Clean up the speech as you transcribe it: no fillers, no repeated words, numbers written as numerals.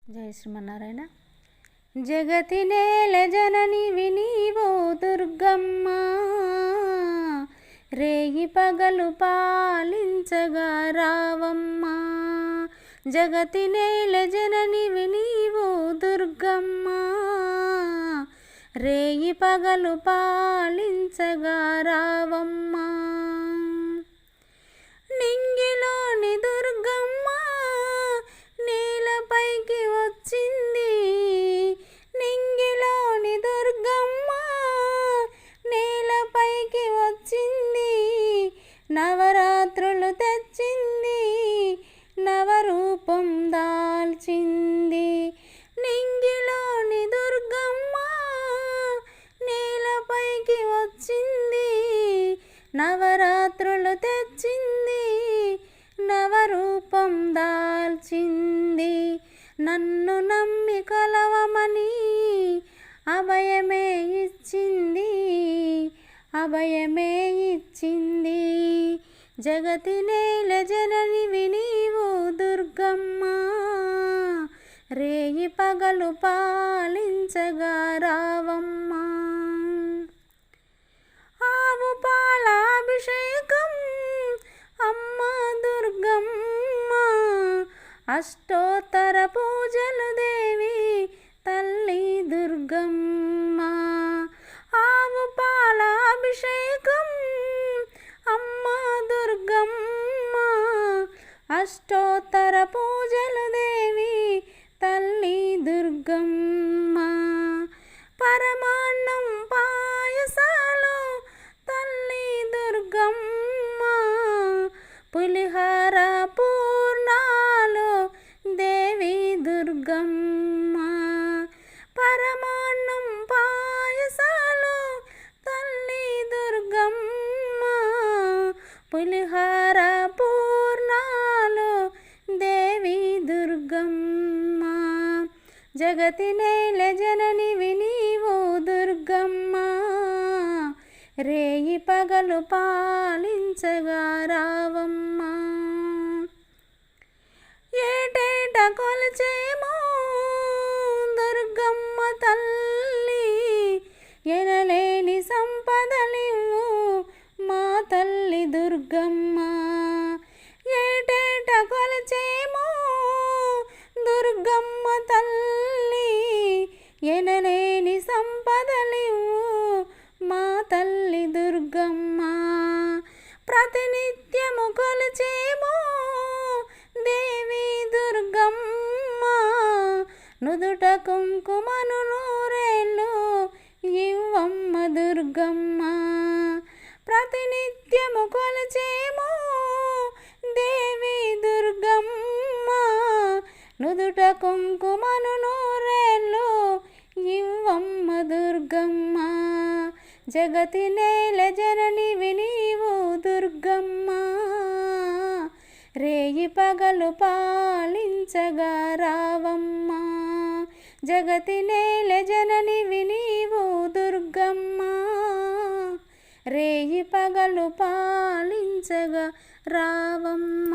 జయ శ్రీమన్నారాయణ. జగతి నేల జననివి నీవో దుర్గమ్మ, రేగి పగలు పాలించగా రావమ్మ. జగతి నేల జననివి నీవో దుర్గమ్మ, రేగి పగలు పాలించగా రావమ్మ. నింగిలోని దుర్గమ్మ నేలపైకి వచ్చింది, నింగిలోని దుర్గమ్మ నేలపైకి వచ్చింది. నవరాత్రులు తెచ్చింది, నవరూపం దాల్చింది. నింగిలోని దుర్గమ్మ నేలపైకి వచ్చింది, నవరాత్రులు తెచ్చింది, నవరూపం దాల్చింది. నన్ను నమ్మి కలవమని అభయమే ఇచ్చింది, అభయమే ఇచ్చింది. జగతి నేల జననివి నీవు దుర్గమ్మ, రేగి పగలు పాలించగా రావమ్మ. ఆవు పాల అభిషేకం అమ్మ దుర్గమ్మ, అష్టోత్తర పూజలు దేవి తల్లి దుర్గమ్మ. ఆవు పాల అభిషేకం అమ్మ దుర్గమ్మ, అష్టోత్తర పూజలు దేవి తల్లి దుర్గమ్మ. పరమాన్నం పాయసాలు తల్లి దుర్గమ్మ, పులిహార పూర్ణాలు దేవి దుర్గమ్మ. పరమాన్నం పాయసాలు తల్లి దుర్గమ్మ, పులిహార పూర్ణాలు దేవి దుర్గమ్మ. జగతి నేల జననివి నీవు దుర్గమ్మ, రేగి పగలు పాలించగా రావమ్మ. ఏటేట కొలిచేమో దుర్గమ్మ తల్లి, ఎనలేని సంపదలివ్వు మా తల్లి దుర్గమ్మ. ఏటేట కొలిచేమో దుర్గమ్మ తల్లి, ఎనలేని సంపదలివ్వు మా తల్లి దుర్గమ్మ. ప్రతినిత్యము కొలిచేమో దేవి దుర్గమ్మ, నుదుట కుంకుమను నూరేళ్ళు ఇవ్వమ్మ దుర్గమ్మ. ప్రతినిత్యము కొలిచేమో దేవి దుర్గమ్మ, నుదుట కుంకుమను నూరేళ్ళు ఇవ్వమ్మ దుర్గమ్మ. జగతి నేల జననివి నీవు దుర్గమ్మ, రేగి పగలు పాలించగా రావమ్మ. జగతి నేల జననివి నీవు దుర్గమ్మ, రేగి పగలు పాలించగా రావమ్మ.